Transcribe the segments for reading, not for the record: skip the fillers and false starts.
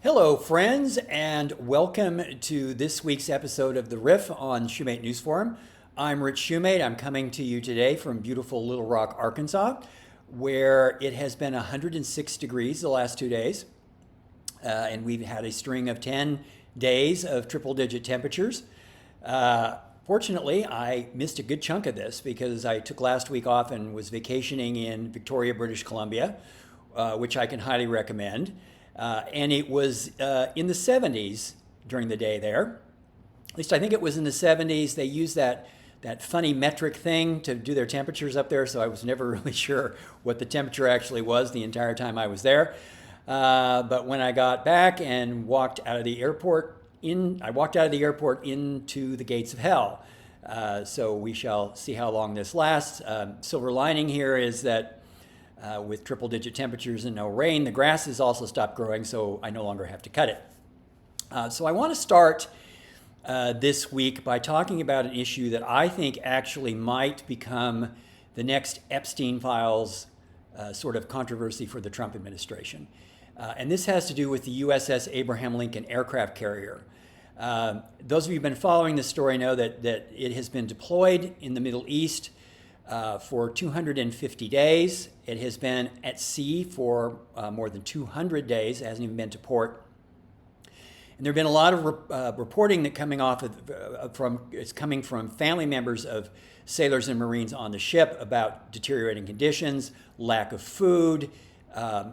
Hello, friends, and welcome to this week's episode of the Riff on Shoemate News Forum. I'm Rich Shoemate. I'm coming to you today from beautiful Little Rock, Arkansas, where it has been 106 degrees the last 2 days. And we've had a string of 10 days of triple-digit temperatures. Fortunately, I missed a good chunk of this because I took last week off and was vacationing in Victoria, British Columbia, which I can highly recommend. And it was in the 70s during the day there. At least I think it was in the 70s. They used that funny metric thing to do their temperatures up there, so I was never really sure what the temperature actually was the entire time I was there. But when I got back and walked out of the airport, I walked out of the airport into the gates of hell. So we shall see how long this lasts. Silver lining here is that with triple-digit temperatures and no rain, the grass has also stopped growing, so I no longer have to cut it. So I want to start this week by talking about an issue that I think actually might become the next Epstein files sort of controversy for the Trump administration. And this has to do with the USS Abraham Lincoln aircraft carrier. Those of you who've been following this story know that it has been deployed in the Middle East for 250 days. It has been at sea for more than 200 days. It hasn't even been to port. And there have been a lot of reporting that it's coming from family members of sailors and Marines on the ship about deteriorating conditions, lack of food,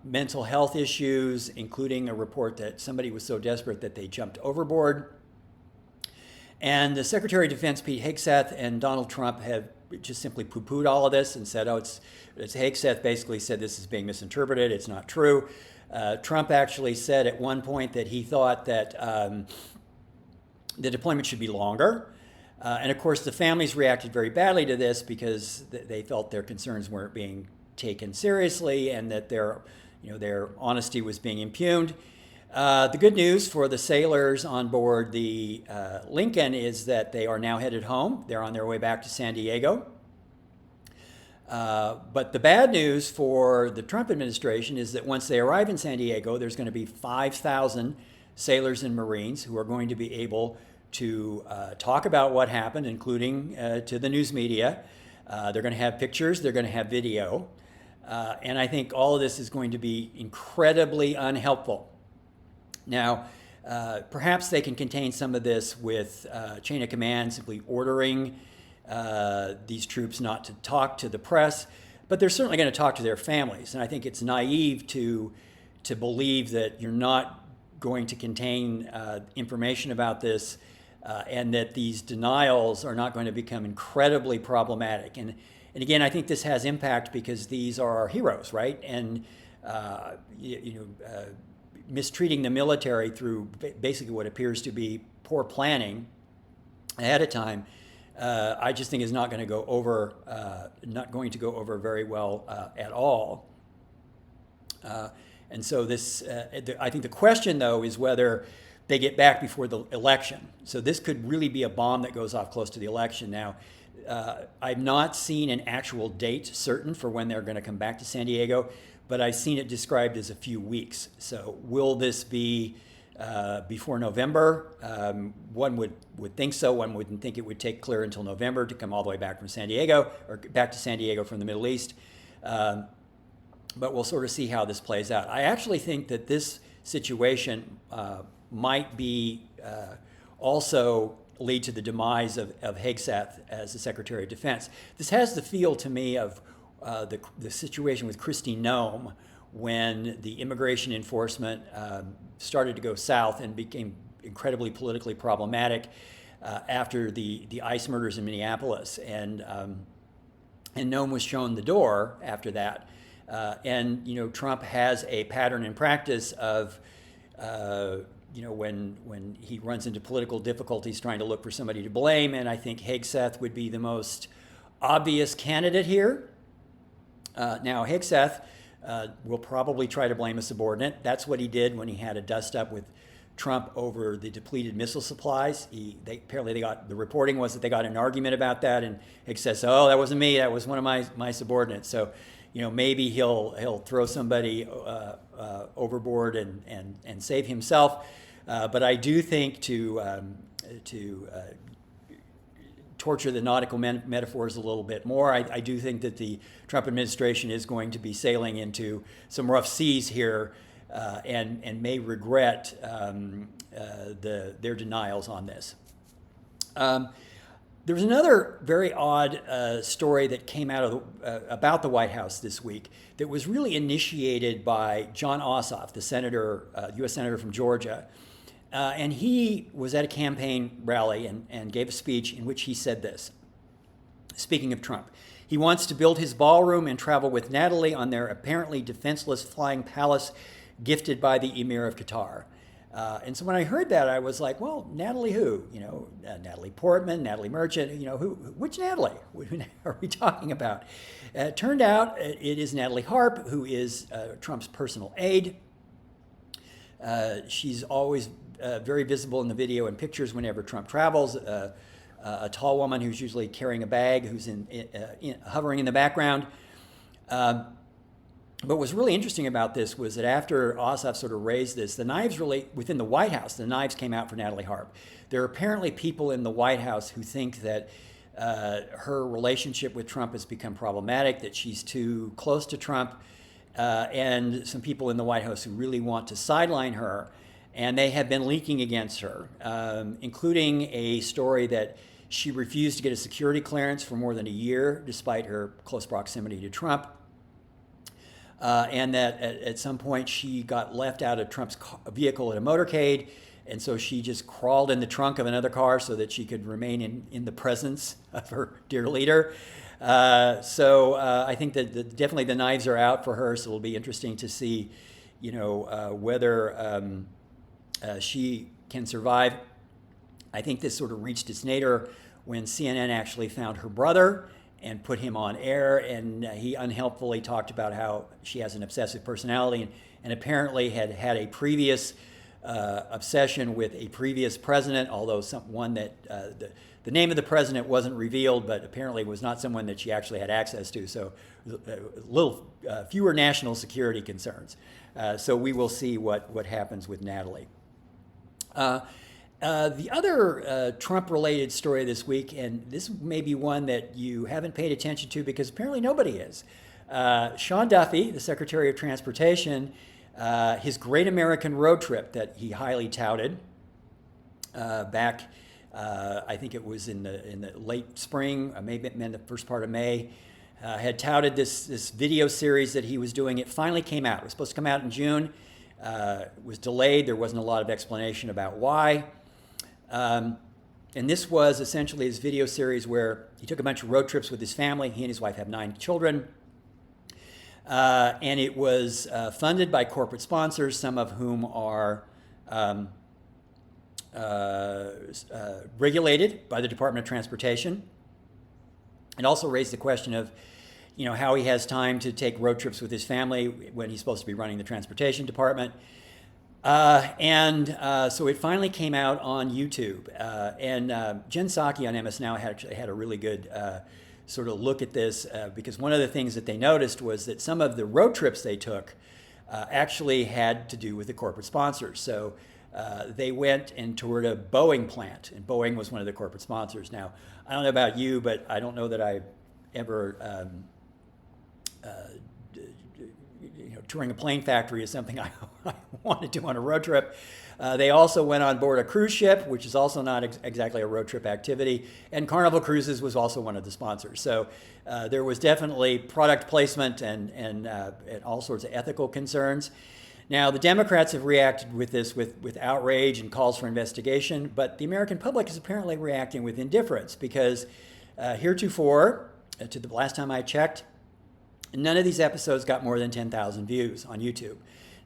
mental health issues, including a report that somebody was so desperate that they jumped overboard. And the Secretary of Defense, Pete Hegseth, and Donald Trump have just simply poo-pooed all of this and said, it's Hegseth basically said this is being misinterpreted. It's not true. Trump actually said at one point that he thought that the deployment should be longer. And of course, the families reacted very badly to this because they felt their concerns weren't being taken seriously and that their honesty was being impugned. The good news for the sailors on board the Lincoln is that they are now headed home. They're on their way back to San Diego. But the bad news for the Trump administration is that once they arrive in San Diego, there's going to be 5,000 sailors and Marines who are going to be able to talk about what happened, including to the news media. They're going to have pictures. They're going to have video. And I think all of this is going to be incredibly unhelpful. Now, perhaps they can contain some of this with chain of command, simply ordering these troops not to talk to the press, but they're certainly going to talk to their families. And I think it's naive to believe that you're not going to contain information about this and that these denials are not going to become incredibly problematic. And again, I think this has impact because these are our heroes, right? And mistreating the military through basically what appears to be poor planning ahead of time, I just think is not going to go over very well at all. And so I think the question though is whether they get back before the election. So this could really be a bomb that goes off close to the election. Now, I've not seen an actual date certain for when they're going to come back to San Diego, but I've seen it described as a few weeks. So will this be before November? One would think so. One wouldn't think it would take clear until November to come all the way back from San Diego, or back to San Diego from the Middle East. But we'll sort of see how this plays out. I actually think that this situation might be also lead to the demise of Hegseth as the Secretary of Defense. This has the feel to me of the situation with Kristi Noem when the immigration enforcement started to go south and became incredibly politically problematic after the ICE murders in Minneapolis. And Noem was shown the door after that. And Trump has a pattern and practice of when he runs into political difficulties trying to look for somebody to blame, and I think Hegseth would be the most obvious candidate here. Now, Hegseth will probably try to blame a subordinate. That's what he did when he had a dust-up with Trump over the depleted missile supplies. The reporting was that they got in an argument about that, and Hegseth says, "Oh, that wasn't me. That was one of my subordinates." So, maybe he'll throw somebody overboard and save himself. But I do think to torture the nautical metaphors a little bit more, I do think that the Trump administration is going to be sailing into some rough seas here, and may regret their denials on this. There was another very odd story that came out of about the White House this week that was really initiated by Jon Ossoff, the senator, U.S. senator from Georgia. And he was at a campaign rally and gave a speech in which he said this, speaking of Trump. He wants to build his ballroom and travel with Natalie on their apparently defenseless flying palace gifted by the Emir of Qatar. And so when I heard that, I was like, well, Natalie who? Natalie Portman, Natalie Merchant, which Natalie are we talking about? It turned out it is Natalie Harp, who is Trump's personal aide. She's always very visible in the video and pictures whenever Trump travels. A tall woman who's usually carrying a bag, who's hovering in the background. But what's really interesting about this was that after Ossoff sort of raised this, the knives really, within the White House, the knives came out for Natalie Harp. There are apparently people in the White House who think that her relationship with Trump has become problematic, that she's too close to Trump, and some people in the White House who really want to sideline her. And they have been leaking against her, including a story that she refused to get a security clearance for more than a year, despite her close proximity to Trump. And that at some point she got left out of Trump's vehicle at a motorcade, and so she just crawled in the trunk of another car so that she could remain in the presence of her dear leader. So I think that definitely the knives are out for her, so it'll be interesting to see, whether she can survive. I think this sort of reached its nadir when CNN actually found her brother and put him on air, and he unhelpfully talked about how she has an obsessive personality and apparently had a previous obsession with a previous president, although one that the name of the president wasn't revealed, but apparently was not someone that she actually had access to, so a little fewer national security concerns. So we will see what happens with Natalie. The other Trump-related story this week, and this may be one that you haven't paid attention to because apparently nobody is. Sean Duffy, the Secretary of Transportation, his Great American Road Trip that he highly touted back, I think it was in the late spring, maybe in the first part of May, had touted this video series that he was doing. It finally came out. It was supposed to come out in June. It was delayed. There wasn't a lot of explanation about why. And this was essentially his video series where he took a bunch of road trips with his family. He and his wife have 9 children. And it was funded by corporate sponsors, some of whom are regulated by the Department of Transportation. It also raised the question of, how he has time to take road trips with his family when he's supposed to be running the transportation department. So it finally came out on YouTube. And Jen Psaki on MS Now had a really good sort of look at this because one of the things that they noticed was that some of the road trips they took actually had to do with the corporate sponsors. So they went and toured a Boeing plant, and Boeing was one of the corporate sponsors. Now, I don't know about you, but I don't know that I ever touring a plane factory is something I want to do on a road trip. They also went on board a cruise ship, which is also not exactly a road trip activity, and Carnival Cruises was also one of the sponsors. So there was definitely product placement and all sorts of ethical concerns. Now, the Democrats have reacted with this with outrage and calls for investigation, but the American public is apparently reacting with indifference because heretofore, to the last time I checked, none of these episodes got more than 10,000 views on YouTube.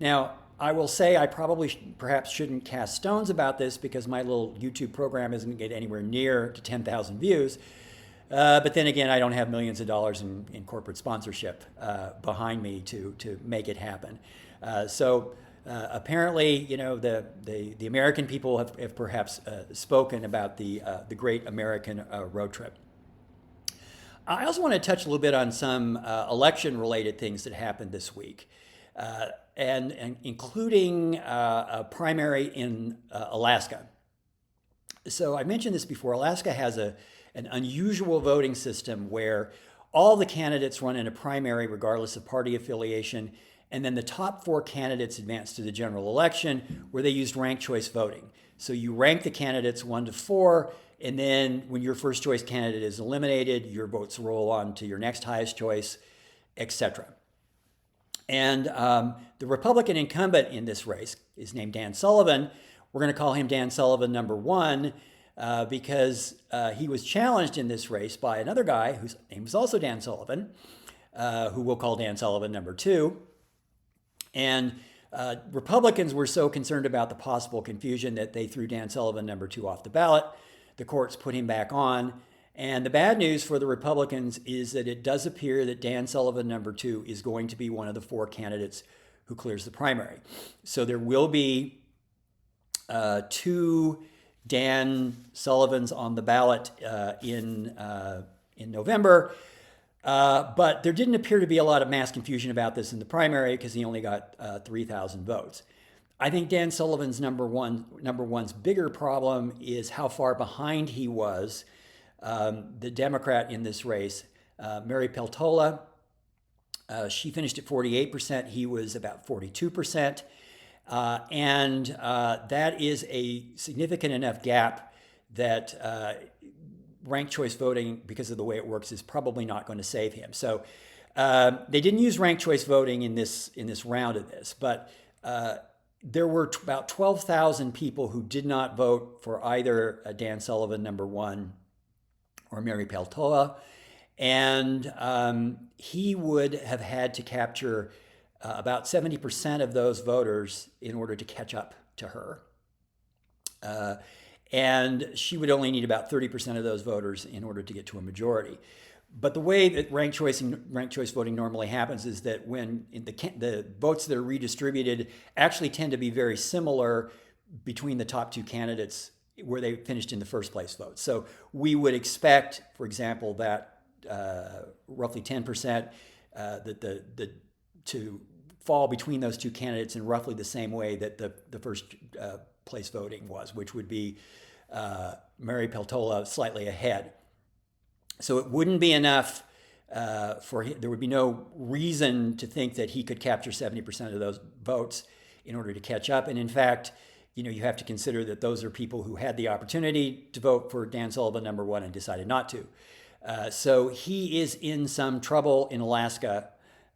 Now, I will say I perhaps shouldn't cast stones about this because my little YouTube program isn't going to get anywhere near to 10,000 views. But then again, I don't have millions of dollars in corporate sponsorship behind me to make it happen. So apparently, the American people have perhaps spoken about the Great American Road Trip. I also want to touch a little bit on some election-related things that happened this week, and including a primary in Alaska. So I mentioned this before. Alaska has an unusual voting system where all the candidates run in a primary regardless of party affiliation, and then the top 4 candidates advance to the general election where they used ranked choice voting. So you rank the candidates 1 to 4, and then when your first choice candidate is eliminated, your votes roll on to your next highest choice, etc. And the Republican incumbent in this race is named Dan Sullivan. We're going to call him Dan Sullivan number 1 because he was challenged in this race by another guy whose name was also Dan Sullivan, who we'll call Dan Sullivan number 2. And Republicans were so concerned about the possible confusion that they threw Dan Sullivan number 2 off the ballot. The courts put him back on. And the bad news for the Republicans is that it does appear that Dan Sullivan number 2 is going to be one of the 4 candidates who clears the primary. So there will be 2 Dan Sullivans on the ballot in November. But there didn't appear to be a lot of mass confusion about this in the primary because he only got 3,000 votes. I think Dan Sullivan's number one's bigger problem is how far behind he was the Democrat in this race, Mary Peltola. She finished at 48%. He was about 42%. And that is a significant enough gap that ranked choice voting, because of the way it works, is probably not going to save him. So they didn't use ranked choice voting in this round of this, but there were about 12,000 people who did not vote for either Dan Sullivan number 1 or Mary Peltola, and he would have had to capture about 70% of those voters in order to catch up to her. And she would only need about 30% of those voters in order to get to a majority. But the way that ranked choice voting normally happens is that when the votes that are redistributed actually tend to be very similar between the top 2 candidates where they finished in the first place vote. So we would expect, for example, that roughly 10% to fall between those 2 candidates in roughly the same way that the first place voting was, which would be Mary Peltola slightly ahead. So it wouldn't be enough for him. There would be no reason to think that he could capture 70% of those votes in order to catch up. And in fact, you have to consider that those are people who had the opportunity to vote for Dan Sullivan number 1 and decided not to. So he is in some trouble in Alaska.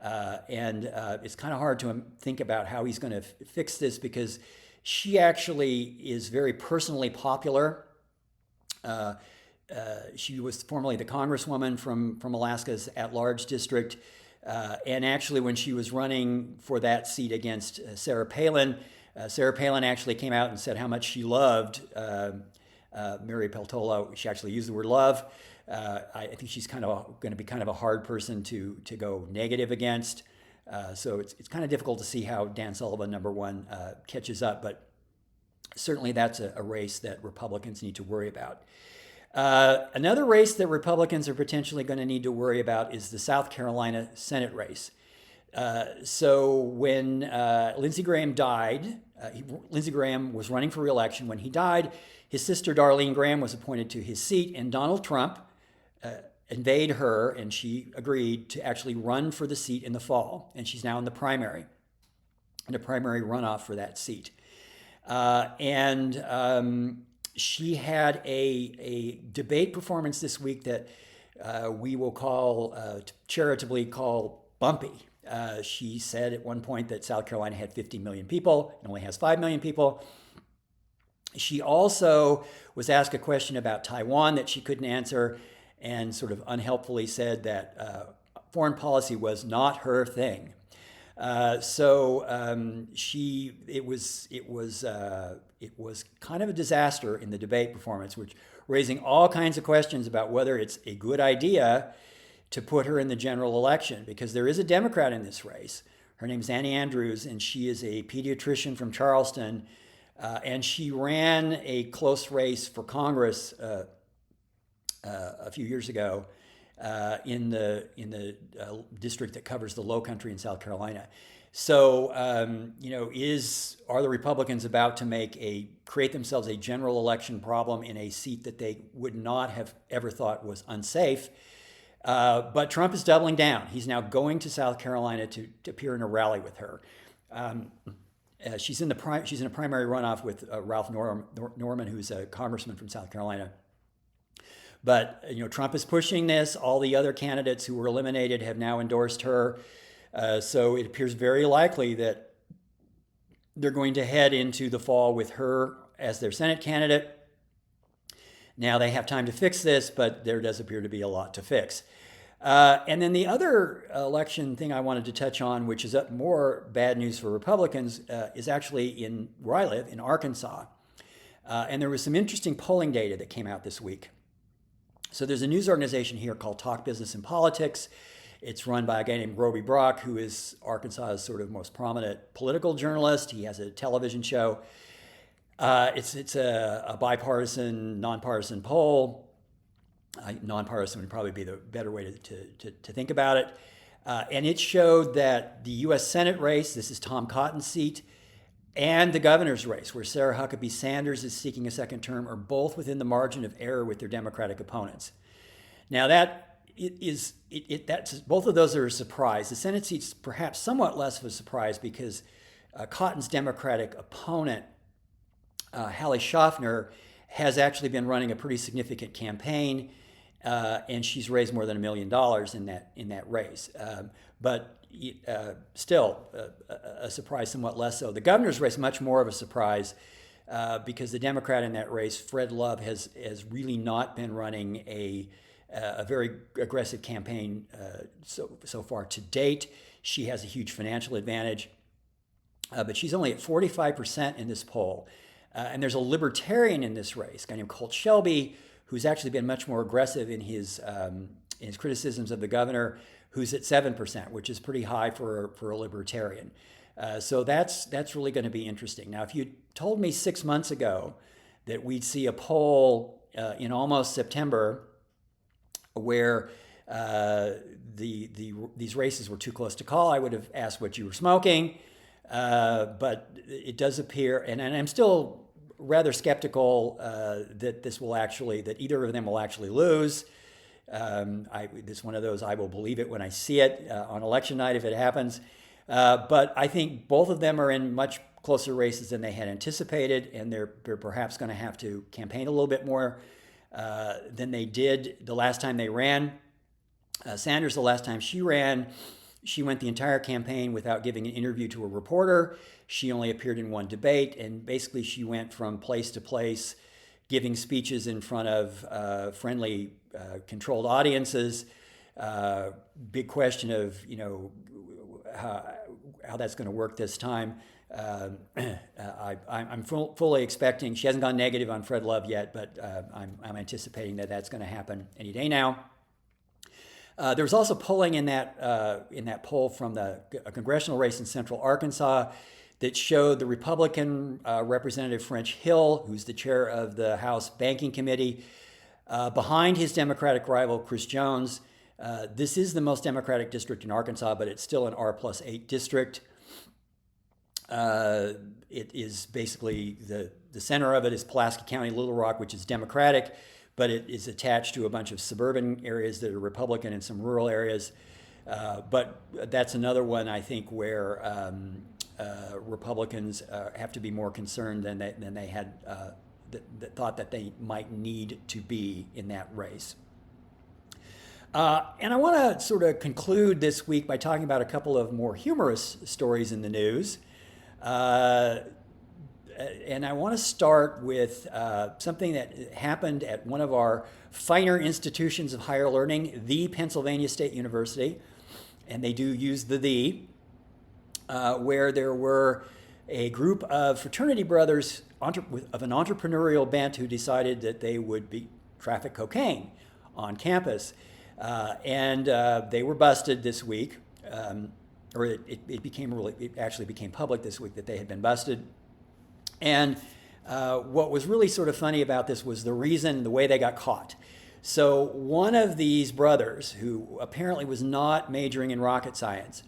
And it's kind of hard to think about how he's going to fix this because she actually is very personally popular. She was formerly the congresswoman from Alaska's at-large district. And actually, when she was running for that seat against Sarah Palin actually came out and said how much she loved Mary Peltola. She actually used the word love. I think she's going to be kind of a hard person to go negative against. So it's kind of difficult to see how Dan Sullivan number 1 catches up, but certainly that's a race that Republicans need to worry about. Another race that Republicans are potentially going to need to worry about is the South Carolina Senate race. So when Lindsey Graham died, Lindsey Graham was running for re-election. When he died, his sister Darlene Graham was appointed to his seat, and Donald Trump invaded her, and she agreed to actually run for the seat in the fall. And she's now in the primary runoff for that seat. She had a debate performance this week that we will charitably call bumpy. She said at one point that South Carolina had 50 million people and only has 5 million people. She also was asked a question about Taiwan that she couldn't answer and sort of unhelpfully said that foreign policy was not her thing. It was kind of a disaster in the debate performance, which raising all kinds of questions about whether it's a good idea to put her in the general election, because there is a Democrat in this race. Her name's Annie Andrews, and she is a pediatrician from Charleston, and she ran a close race for Congress a few years ago in the district that covers the Low Country in South Carolina. So, are the Republicans about to create themselves a general election problem in a seat that they would not have ever thought was unsafe? But Trump is doubling down. He's now going to South Carolina to appear in a rally with her. She's in a primary runoff with Ralph Norman, who's a congressman from South Carolina. But Trump is pushing this. All the other candidates who were eliminated have now endorsed her. So it appears very likely that they're going to head into the fall with her as their Senate candidate. Now they have time to fix this, but there does appear to be a lot to fix. And then the other election thing I wanted to touch on, which is more bad news for Republicans, is actually in where I live, in Arkansas. And there was some interesting polling data that came out this week. So there's a news organization here called Talk Business and Politics. It's run by a guy named Roby Brock, who is Arkansas's sort of most prominent political journalist. He has a television show. It's a bipartisan, nonpartisan poll. Nonpartisan would probably be the better way to think about it. And it showed that the U.S. Senate race, this is Tom Cotton's seat, and the governor's race, where Sarah Huckabee Sanders is seeking a second term, are both within the margin of error with their Democratic opponents. Now that's both of those are a surprise. The Senate seat's perhaps somewhat less of a surprise because Cotton's Democratic opponent, Hallie Schaffner, has actually been running a pretty significant campaign, and she's raised more than $1 million in that race. But still, a surprise, somewhat less so. The governor's race, much more of a surprise, because the Democrat in that race, Fred Love, has really not been running a very aggressive campaign so far to date. She has a huge financial advantage, but she's only at 45% in this poll. And there's a libertarian in this race, a guy named Colt Shelby, who's actually been much more aggressive in his criticisms of the governor, who's at 7%, which is pretty high for a libertarian. So that's really going to be interesting. Now, if you told me 6 months ago that we'd see a poll in almost September where these races were too close to call, I would have asked what you were smoking. But it does appear, and I'm still rather skeptical that either of them will actually lose. It's one of those, I will believe it when I see it on election night if it happens. But I think both of them are in much closer races than they had anticipated, and they're perhaps going to have to campaign a little bit more than they did the last time they ran. Sanders, the last time she ran, she went the entire campaign without giving an interview to a reporter. She only appeared in one debate, and basically she went from place to place, giving speeches in front of friendly, controlled audiences. Big question of how that's going to work this time. I'm fully expecting. She hasn't gone negative on Fred Love yet, but I'm anticipating that that's going to happen any day now. There was also polling in that poll from a congressional race in Central Arkansas that showed the Republican Representative French Hill, who's the chair of the House Banking Committee, behind his Democratic rival Chris Jones. This is the most Democratic district in Arkansas, but it's still an R+8 district. It is basically the center of it is Pulaski County, Little Rock, which is Democratic, but it is attached to a bunch of suburban areas that are Republican and some rural areas. But that's another one, I think, where Republicans have to be more concerned than they had thought that they might need to be in that race. And I want to sort of conclude this week by talking about a couple of more humorous stories in the news. And I want to start with something that happened at one of our finer institutions of higher learning, the Pennsylvania State University, and they do use the, where there were a group of fraternity brothers of an entrepreneurial bent who decided that they would traffic cocaine on campus. And they were busted this week, or it actually became public this week that they had been busted. And what was really sort of funny about this was the way they got caught. So one of these brothers, who apparently was not majoring in rocket science,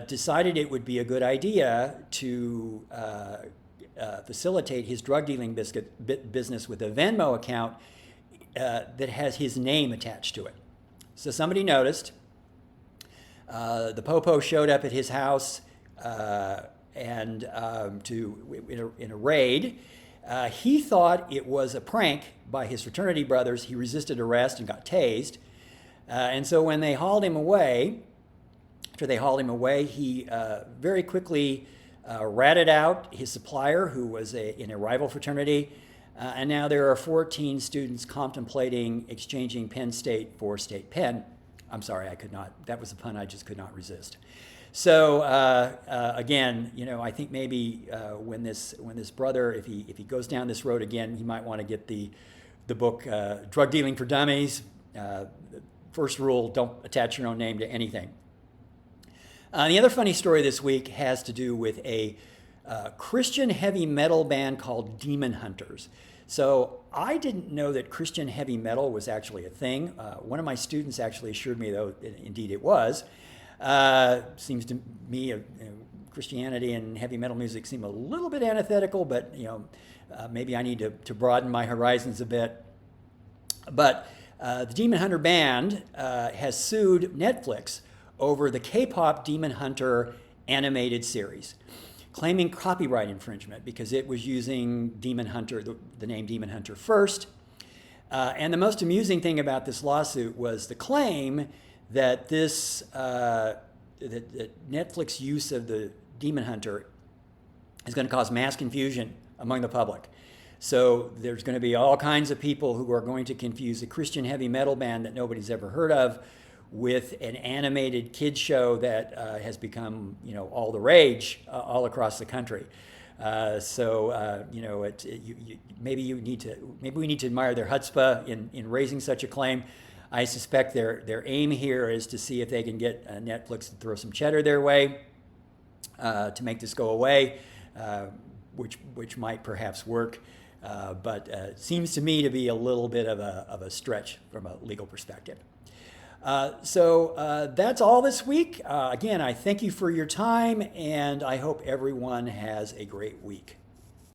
decided it would be a good idea to facilitate his drug dealing business with a Venmo account that has his name attached to it. So somebody noticed. The Popo showed up at his house in a raid. He thought it was a prank by his fraternity brothers. He resisted arrest and got tased. And so when they hauled him away, he very quickly ratted out his supplier, who was in a rival fraternity. And now there are 14 students contemplating exchanging Penn State for State Penn. I'm sorry, I could not. That was a pun I just could not resist. So again, I think maybe when this brother, if he goes down this road again, he might want to get the book Drug Dealing for Dummies. First rule: don't attach your own name to anything. The other funny story this week has to do with a Christian heavy metal band called Demon Hunters. So I didn't know that Christian heavy metal was actually a thing. One of my students actually assured me, though, indeed it was. Seems to me Christianity and heavy metal music seem a little bit antithetical, but maybe I need to broaden my horizons a bit. But the Demon Hunter band has sued Netflix over the K-pop Demon Hunter animated series, claiming copyright infringement because it was using Demon Hunter, the name Demon Hunter first. And the most amusing thing about this lawsuit was the claim that that Netflix use of the Demon Hunter is going to cause mass confusion among the public. So there's going to be all kinds of people who are going to confuse a Christian heavy metal band that nobody's ever heard of with an animated kids show that has become, all the rage all across the country. Maybe we need to admire their chutzpah in raising such a claim. I suspect their aim here is to see if they can get Netflix to throw some cheddar their way to make this go away, which might perhaps work. But it seems to me to be a little bit of a stretch from a legal perspective. So that's all this week. Again, I thank you for your time, and I hope everyone has a great week.